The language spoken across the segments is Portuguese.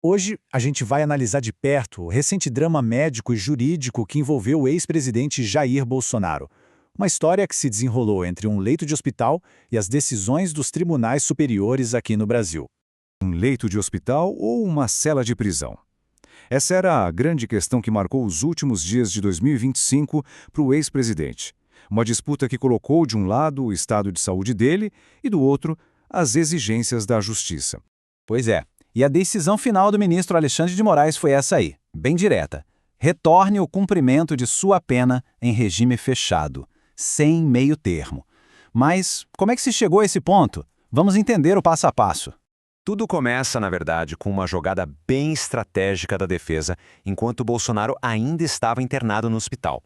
Hoje, a gente vai analisar de perto o recente drama médico e jurídico que envolveu o ex-presidente Jair Bolsonaro. Uma história que se desenrolou entre um leito de hospital e as decisões dos tribunais superiores aqui no Brasil. Um leito de hospital ou uma cela de prisão? Essa era a grande questão que marcou os últimos dias de 2025 para o ex-presidente. Uma disputa que colocou de um lado o estado de saúde dele e do outro as exigências da justiça. Pois é. E a decisão final do ministro Alexandre de Moraes foi essa aí, bem direta. Retorne o cumprimento de sua pena em regime fechado, sem meio termo. Mas como é que se chegou a esse ponto? Vamos entender o passo a passo. Tudo começa, na verdade, com uma jogada bem estratégica da defesa, enquanto Bolsonaro ainda estava internado no hospital.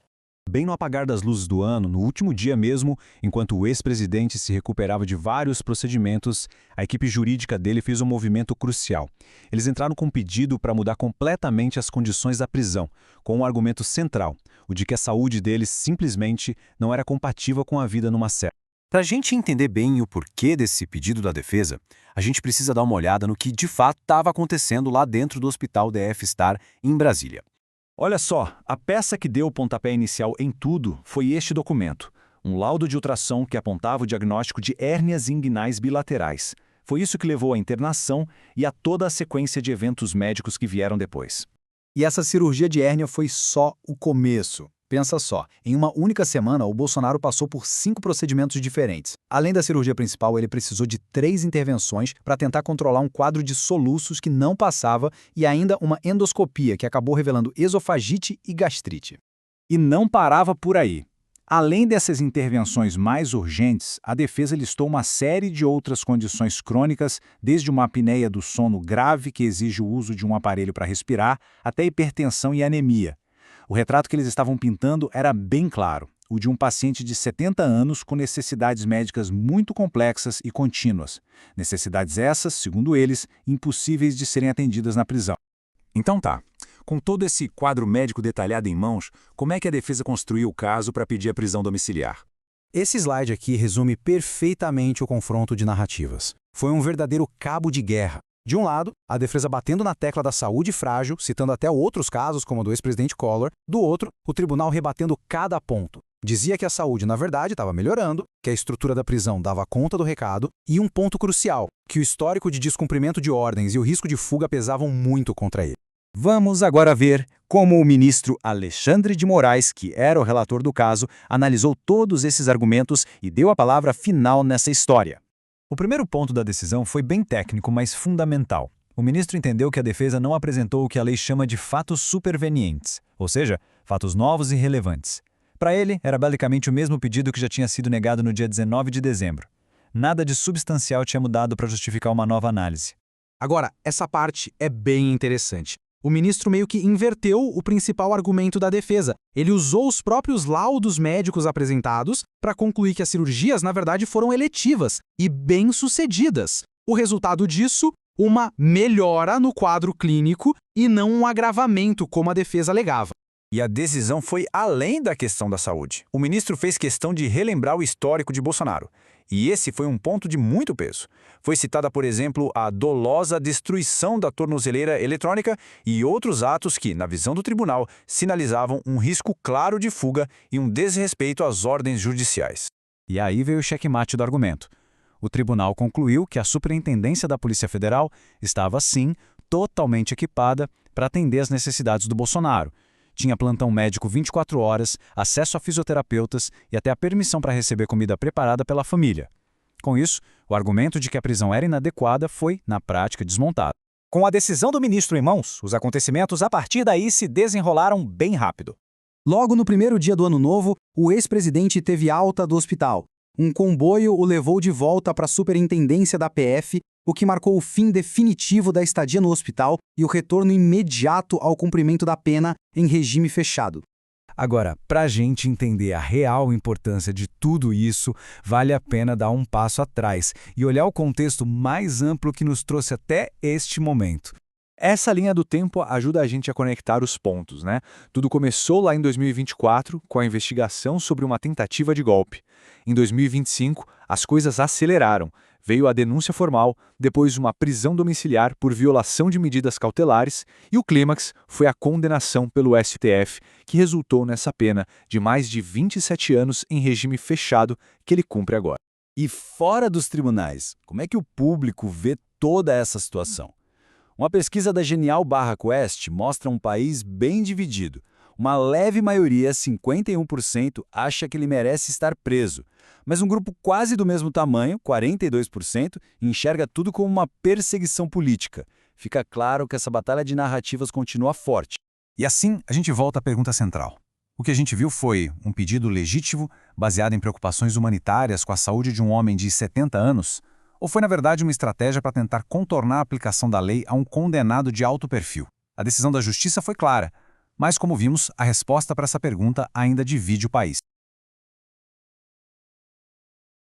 Bem no apagar das luzes do ano, no último dia mesmo, enquanto o ex-presidente se recuperava de vários procedimentos, a equipe jurídica dele fez um movimento crucial. Eles entraram com um pedido para mudar completamente as condições da prisão, com um argumento central, o de que a saúde dele simplesmente não era compatível com a vida numa cela. Para a gente entender bem o porquê desse pedido da defesa, a gente precisa dar uma olhada no que de fato estava acontecendo lá dentro do Hospital DF-Star, em Brasília. Olha só, a peça que deu o pontapé inicial em tudo foi este documento, um laudo de ultrassom que apontava o diagnóstico de hérnias inguinais bilaterais. Foi isso que levou à internação e a toda a sequência de eventos médicos que vieram depois. E essa cirurgia de hérnia foi só o começo. Pensa só, em uma única semana, o Bolsonaro passou por 5 procedimentos diferentes. Além da cirurgia principal, ele precisou de 3 intervenções para tentar controlar um quadro de soluços que não passava e ainda uma endoscopia que acabou revelando esofagite e gastrite. E não parava por aí. Além dessas intervenções mais urgentes, a defesa listou uma série de outras condições crônicas, desde uma apneia do sono grave que exige o uso de um aparelho para respirar, até hipertensão e anemia. O retrato que eles estavam pintando era bem claro, o de um paciente de 70 anos com necessidades médicas muito complexas e contínuas. Necessidades essas, segundo eles, impossíveis de serem atendidas na prisão. Então tá, com todo esse quadro médico detalhado em mãos, como é que a defesa construiu o caso para pedir a prisão domiciliar? Esse slide aqui resume perfeitamente o confronto de narrativas. Foi um verdadeiro cabo de guerra. De um lado, a defesa batendo na tecla da saúde frágil, citando até outros casos como o do ex-presidente Collor. Do outro, o tribunal rebatendo cada ponto. Dizia que a saúde, na verdade, estava melhorando, que a estrutura da prisão dava conta do recado, e um ponto crucial, que o histórico de descumprimento de ordens e o risco de fuga pesavam muito contra ele. Vamos agora ver como o ministro Alexandre de Moraes, que era o relator do caso, analisou todos esses argumentos e deu a palavra final nessa história. O primeiro ponto da decisão foi bem técnico, mas fundamental. O ministro entendeu que a defesa não apresentou o que a lei chama de fatos supervenientes, ou seja, fatos novos e relevantes. Para ele, era basicamente o mesmo pedido que já tinha sido negado no dia 19 de dezembro. Nada de substancial tinha mudado para justificar uma nova análise. Agora, essa parte é bem interessante. O ministro meio que inverteu o principal argumento da defesa. Ele usou os próprios laudos médicos apresentados para concluir que as cirurgias, na verdade, foram eletivas e bem-sucedidas. O resultado disso, uma melhora no quadro clínico e não um agravamento, como a defesa alegava. E a decisão foi além da questão da saúde. O ministro fez questão de relembrar o histórico de Bolsonaro. E esse foi um ponto de muito peso. Foi citada, por exemplo, a dolosa destruição da tornozeleira eletrônica e outros atos que, na visão do tribunal, sinalizavam um risco claro de fuga e um desrespeito às ordens judiciais. E aí veio o checkmate do argumento. O tribunal concluiu que a Superintendência da Polícia Federal estava, sim, totalmente equipada para atender às necessidades do Bolsonaro. Tinha plantão médico 24 horas, acesso a fisioterapeutas e até a permissão para receber comida preparada pela família. Com isso, o argumento de que a prisão era inadequada foi, na prática, desmontado. Com a decisão do ministro em mãos, os acontecimentos a partir daí se desenrolaram bem rápido. Logo no primeiro dia do ano novo, o ex-presidente teve alta do hospital. Um comboio o levou de volta para a superintendência da PF, o que marcou o fim definitivo da estadia no hospital e o retorno imediato ao cumprimento da pena em regime fechado. Agora, para a gente entender a real importância de tudo isso, vale a pena dar um passo atrás e olhar o contexto mais amplo que nos trouxe até este momento. Essa linha do tempo ajuda a gente a conectar os pontos, né? Tudo começou lá em 2024, com a investigação sobre uma tentativa de golpe. Em 2025, as coisas aceleraram. Veio a denúncia formal, depois uma prisão domiciliar por violação de medidas cautelares e o clímax foi a condenação pelo STF, que resultou nessa pena de mais de 27 anos em regime fechado que ele cumpre agora. E fora dos tribunais, como é que o público vê toda essa situação? Uma pesquisa da Genial/Quest mostra um país bem dividido. Uma leve maioria, 51%, acha que ele merece estar preso. Mas um grupo quase do mesmo tamanho, 42%, enxerga tudo como uma perseguição política. Fica claro que essa batalha de narrativas continua forte. E assim, a gente volta à pergunta central. O que a gente viu foi um pedido legítimo, baseado em preocupações humanitárias com a saúde de um homem de 70 anos? Ou foi, na verdade, uma estratégia para tentar contornar a aplicação da lei a um condenado de alto perfil? A decisão da justiça foi clara, mas, como vimos, a resposta para essa pergunta ainda divide o país.